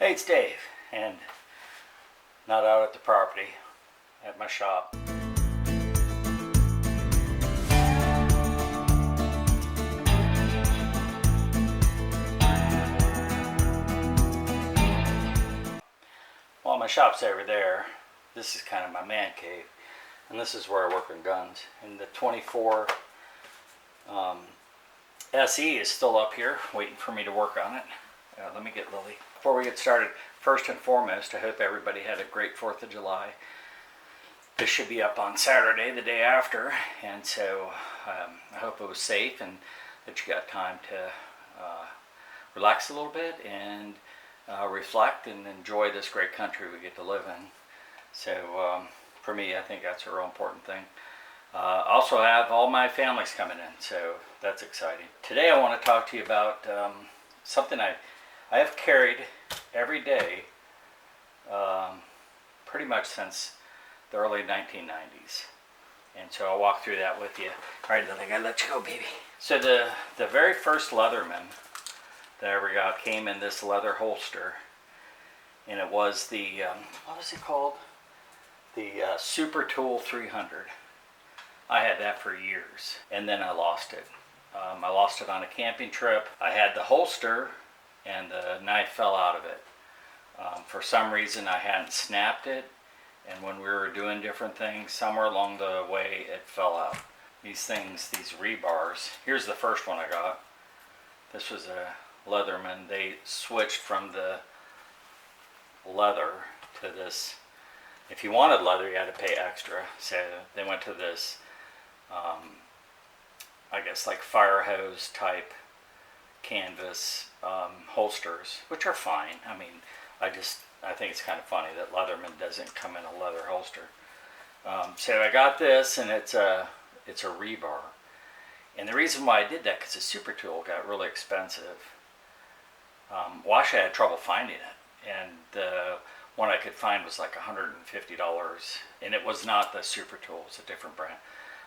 Hey, it's Dave, and not out at the property, at my shop. Well, my shop's over there. This is kind of my man cave, and this is where I work on guns. And the 24 SE is still up here, waiting for me to work on it. Let me get Lily. Before we get started, first and foremost, I hope everybody had a great 4th of July. This should be up on Saturday, the day after, and so I hope it was safe and that you got time to relax a little bit and reflect and enjoy this great country we get to live in. So for me, I think that's a real important thing. Also have all my families coming in, so that's exciting. Today I want to talk to you about something I have carried every day pretty much since the early 1990s. And so I'll walk through that with you. All right, I gotta let you go, baby. So the very first Leatherman that I ever got came in this leather holster. And it was the, what was it called? The Super Tool 300. I had that for years, and then I lost it. I lost it on a camping trip. I had the holster, and the knife fell out of it. For some reason I hadn't snapped it, and when we were doing different things, somewhere along the way it fell out. These things, these rebars, here's the first one I got. This was a Leatherman. They switched from the leather to this. If you wanted leather, you had to pay extra, so they went to this I guess like fire hose type canvas holsters, which are fine. I mean, I think it's kind of funny that Leatherman doesn't come in a leather holster. So I got this, and it's a rebar. And the reason why I did that, because the Super Tool got really expensive. Well, actually I had trouble finding it, and the one I could find was like $150, and it was not the Super Tool. It's a different brand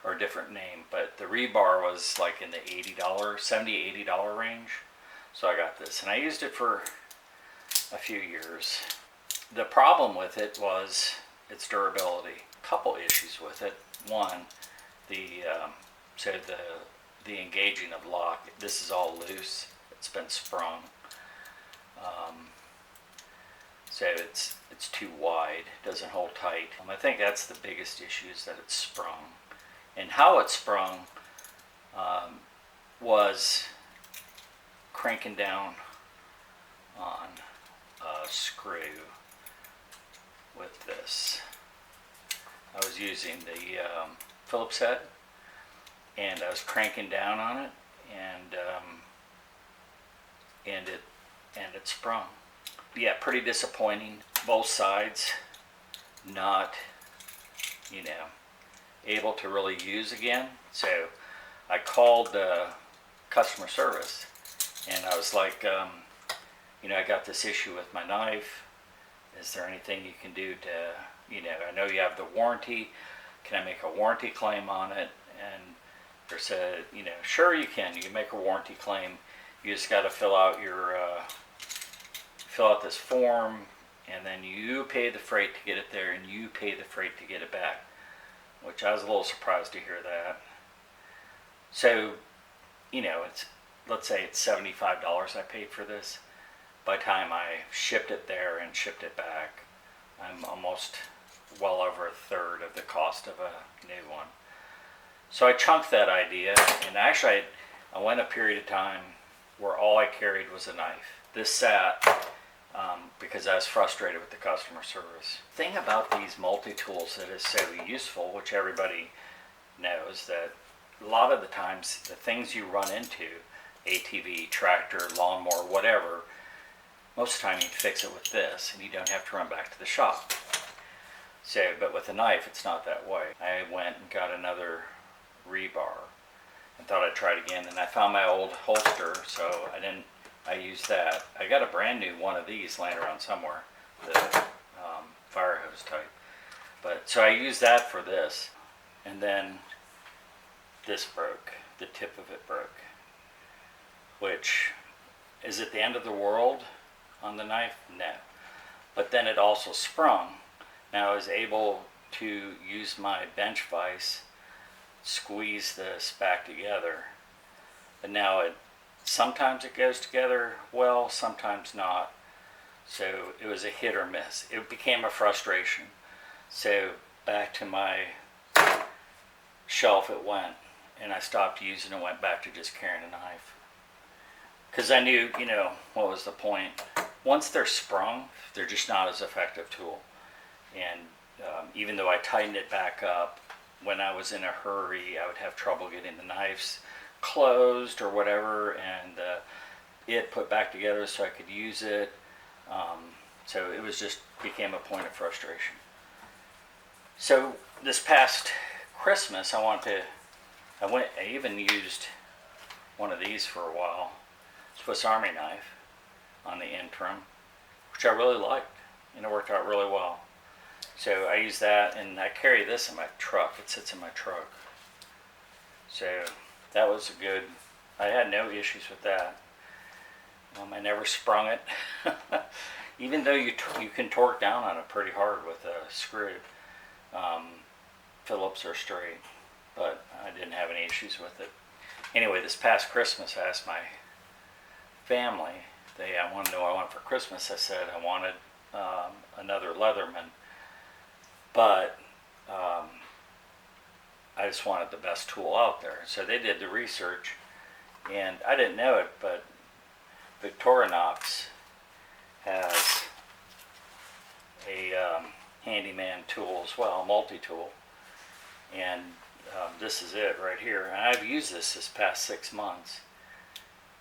or a different name, but the rebar was like in the $70-$80 range. So I got this, and I used it for a few years. The problem with it was its durability. A couple issues with it. One, the engaging of lock. This is all loose. It's been sprung. So it's too wide. It doesn't hold tight. I think that's the biggest issue, is that it's sprung. And how it sprung was cranking down on a screw with this. I was using the Phillips head, and I was cranking down on it, and it sprung. Yeah, pretty disappointing. Both sides not, able to really use again. So I called customer service, and I was like, I got this issue with my knife. Is there anything you can do to, I know you have the warranty. Can I make a warranty claim on it? And they said, sure you can. You can make a warranty claim. You just got to fill out this form, and then you pay the freight to get it there, and you pay the freight to get it back. Which I was a little surprised to hear that. So, let's say it's $75 I paid for this. By the time I shipped it there and shipped it back, I'm almost well over a third of the cost of a new one. So I chunked that idea, and actually I went a period of time where all I carried was a knife. This sat because I was frustrated with the customer service. The thing about these multi-tools that is so useful, which everybody knows, that a lot of the times the things you run into, ATV, tractor, lawnmower, whatever, most of the time you can fix it with this, and you don't have to run back to the shop. So, but with a knife, it's not that way. I went and got another rebar and thought I'd try it again, and I found my old holster, so I used that. I got a brand new one of these laying around somewhere, the fire hose type. But so I used that for this, and then this broke. The tip of it broke, which is it the end of the world on the knife? No. but then it also sprung. Now I was able to use my bench vise, squeeze this back together, but now sometimes it goes together well, sometimes not. So it was a hit or miss. It became a frustration. So back to my shelf it went, and I stopped using it, went back to just carrying a knife. Because I knew, what was the point? Once they're sprung, they're just not as effective tool. And even though I tightened it back up, when I was in a hurry, I would have trouble getting the knives closed or whatever, and it put back together so I could use it. So it was just became a point of frustration. So this past Christmas, I even used one of these for a while, Swiss Army knife on the interim, which I really liked, and it worked out really well. So I use that, and I carry this in my truck. It sits in my truck. So that was I had no issues with that. I never sprung it. Even though you can torque down on it pretty hard with a screw. Phillips are straight, but I didn't have any issues with it. Anyway, this past Christmas, I asked my family, I want to know what I want for Christmas. I said I wanted another Leatherman, but I just wanted the best tool out there. So they did the research, and I didn't know it, but Victorinox has a handyman tool as well, multi-tool, and this is it right here. And I've used this past 6 months,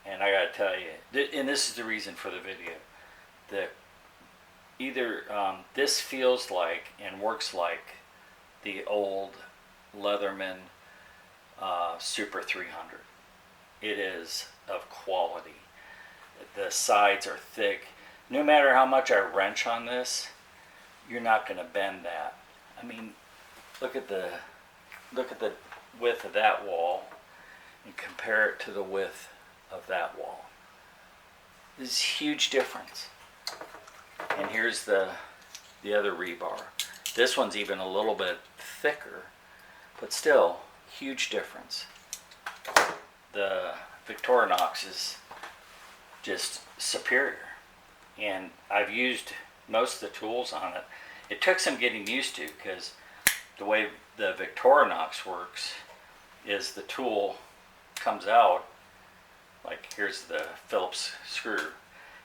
and I gotta tell you, and this is the reason for the video, that either this feels like and works like the old Leatherman Super 300. It is of quality. The sides are thick. No matter how much I wrench on this, you're not going to bend that. I mean, look at the width of that wall and compare it to the width of that wall. There's a huge difference. And here's the other rebar. This one's even a little bit thicker, but still huge difference. The Victorinox is just superior, and I've used most of the tools on it. It took some getting used to, because the way the Victorinox works is the tool comes out, like here's the Phillips screw.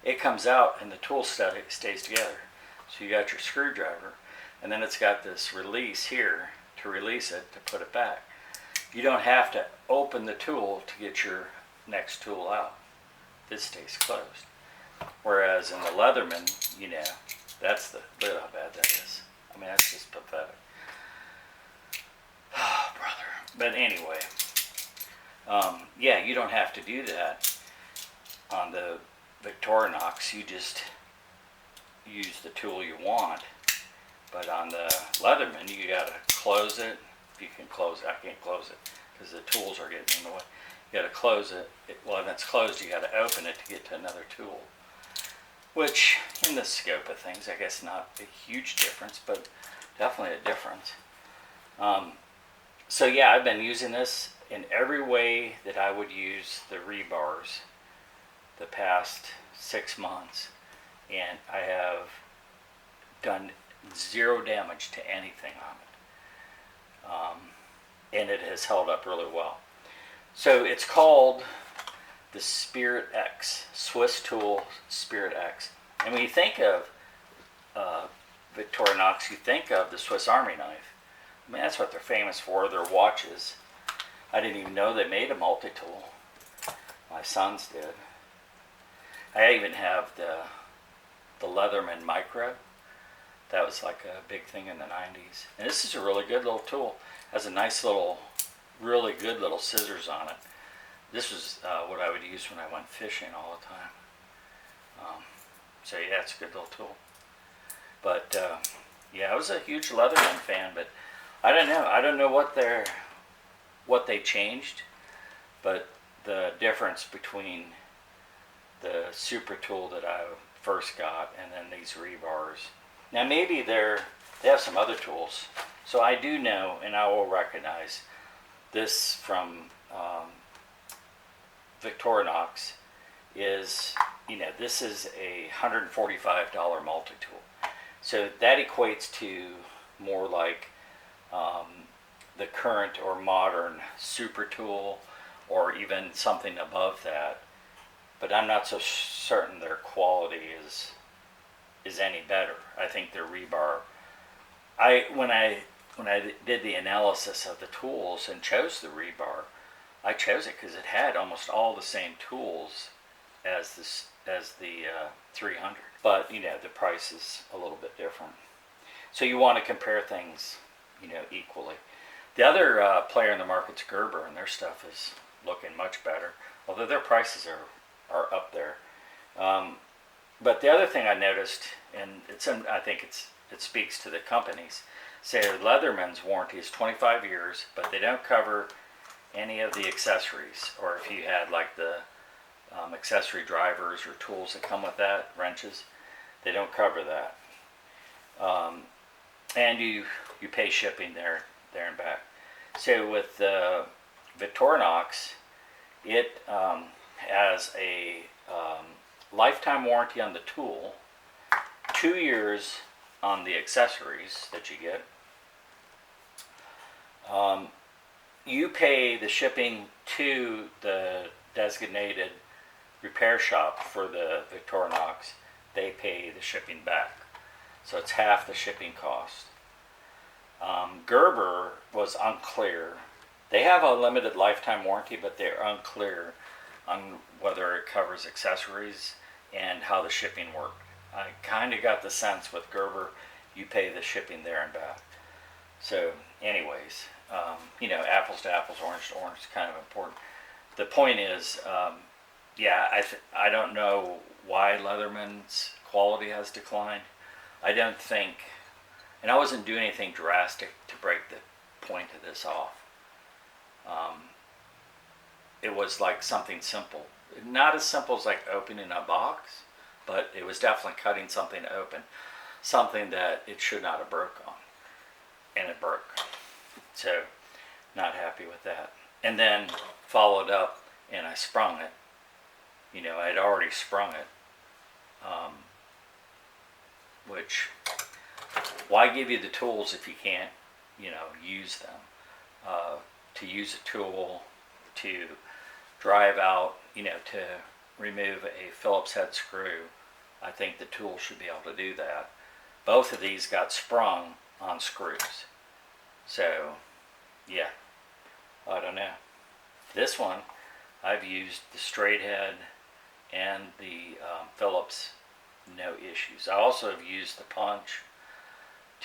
It comes out and the tool stays together. So you got your screwdriver, and then it's got this release here to release it, to put it back. You don't have to open the tool to get your next tool out. This stays closed. Whereas in the Leatherman, look at how bad that is. I mean, that's just pathetic. Oh, brother. But anyway, yeah, you don't have to do that on the Victorinox. You just use the tool you want. But on the Leatherman, you gotta close it. If you can close it, I can't close it because the tools are getting in the way. You gotta close it. When it's closed, you gotta open it to get to another tool. Which, in the scope of things, I guess not a huge difference, but definitely a difference. So yeah, I've been using this in every way that I would use the rebars the past 6 months, and I have done 0 damage to anything on it, and it has held up really well. So it's called the Spirit X, Swiss tool Spirit X. And when you think of Victorinox, you think of the Swiss Army knife. I mean, that's what they're famous for, their watches. I didn't even know they made a multi-tool. My sons did. I even have the Leatherman Micro. That was like a big thing in the 90s. And this is a really good little tool. It has a nice little, really good little scissors on it. This was what I would use when I went fishing all the time. So yeah, it's a good little tool. But yeah, I was a huge Leatherman fan, but I don't know. I don't know what they changed, but the difference between the super tool that I first got, and then these rebars. Now maybe they have some other tools. So I do know, and I will recognize this from Victorinox is, this is a $145 multi-tool. So that equates to more like the current or modern super tool, or even something above that. But I'm not so certain their quality is any better. I think their rebar. When I did the analysis of the tools and chose the rebar, I chose it because it had almost all the same tools as the 300. But the price is a little bit different. So you want to compare things, equally. The other player in the market's Gerber, and their stuff is looking much better, although their prices are up there. But the other thing I noticed, and I think it speaks to the companies, say Leatherman's warranty is 25 years, but they don't cover any of the accessories, or if you had like the accessory drivers or tools that come with that, wrenches, they don't cover that. And you pay shipping there and back. So with Victorinox, it has a lifetime warranty on the tool, 2 years on the accessories that you get. You pay the shipping to the designated repair shop for the Victorinox. They pay the shipping back. So it's half the shipping cost. Gerber was unclear. They have a limited lifetime warranty, but they're unclear on whether it covers accessories and how the shipping worked. I kind of got the sense with Gerber, you pay the shipping there and back. So anyways, apples to apples, orange to orange is kind of important. The point is, I don't know why Leatherman's quality has declined. I don't think, and I wasn't doing anything drastic to break the point of this off. It was like something simple. Not as simple as like opening a box, but it was definitely cutting something open. Something that it should not have broke on. And it broke. So, not happy with that. And then followed up and I sprung it. I had already sprung it. Which, why give you the tools if you can't, use them? To use a tool to drive out, to remove a Phillips head screw, I think the tool should be able to do that. Both of these got sprung on screws. So, yeah, I don't know. This one, I've used the straight head and the Phillips, no issues. I also have used the punch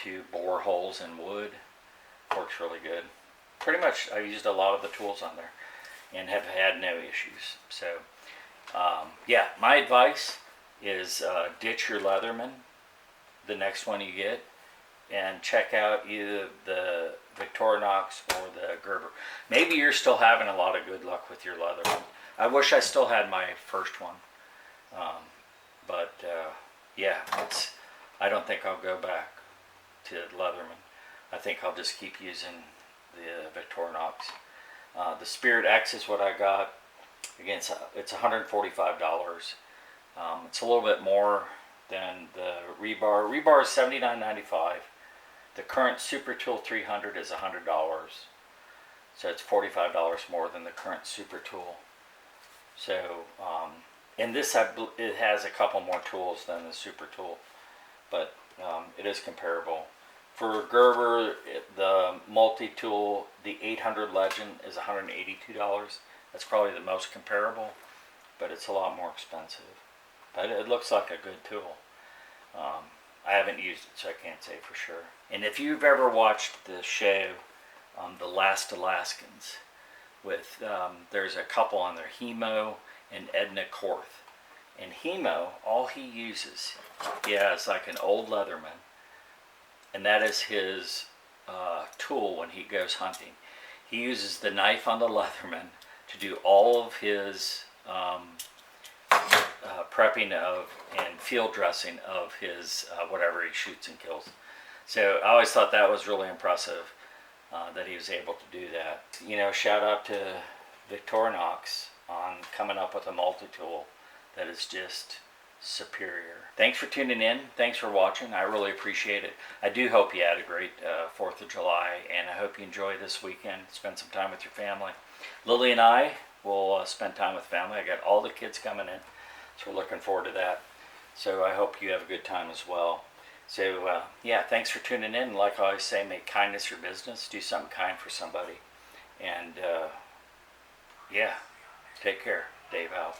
to bore holes in wood. Works really good. Pretty much I've used a lot of the tools on there and have had no issues. So, my advice is ditch your Leatherman, the next one you get, and check out either the Victorinox or the Gerber. Maybe you're still having a lot of good luck with your Leatherman. I wish I still had my first one. I don't think I'll go back to Leatherman. I think I'll just keep using the Victorinox. The Spirit X is what I got. Again, it's $145. It's a little bit more than the rebar. Rebar is $79.95. The current Super Tool 300 is $100. So it's $45 more than the current Super Tool. So, and this, it has a couple more tools than the Super Tool, but it is comparable. For Gerber, the multi-tool, the 800 Legend is $182. That's probably the most comparable, but it's a lot more expensive. But it looks like a good tool. I haven't used it, so I can't say for sure. And if you've ever watched the show, The Last Alaskans, with there's a couple on there, Hemo and Edna Korth. And Hemo, all he uses, he has like an old Leatherman, and that is his tool when he goes hunting. He uses the knife on the Leatherman to do all of his prepping of and field dressing of his whatever he shoots and kills. So I always thought that was really impressive that he was able to do that. You know, shout out to Victorinox on coming up with a multi-tool that is just superior. Thanks for tuning in. Thanks for watching. I really appreciate it. I do hope you had a great 4th of July, and I hope you enjoy this weekend. Spend some time with your family. Lily and I will spend time with family. I got all the kids coming in, so we're looking forward to that. So I hope you have a good time as well. So yeah, thanks for tuning in. Like I always say, make kindness your business. Do something kind for somebody. And yeah, take care. Dave out.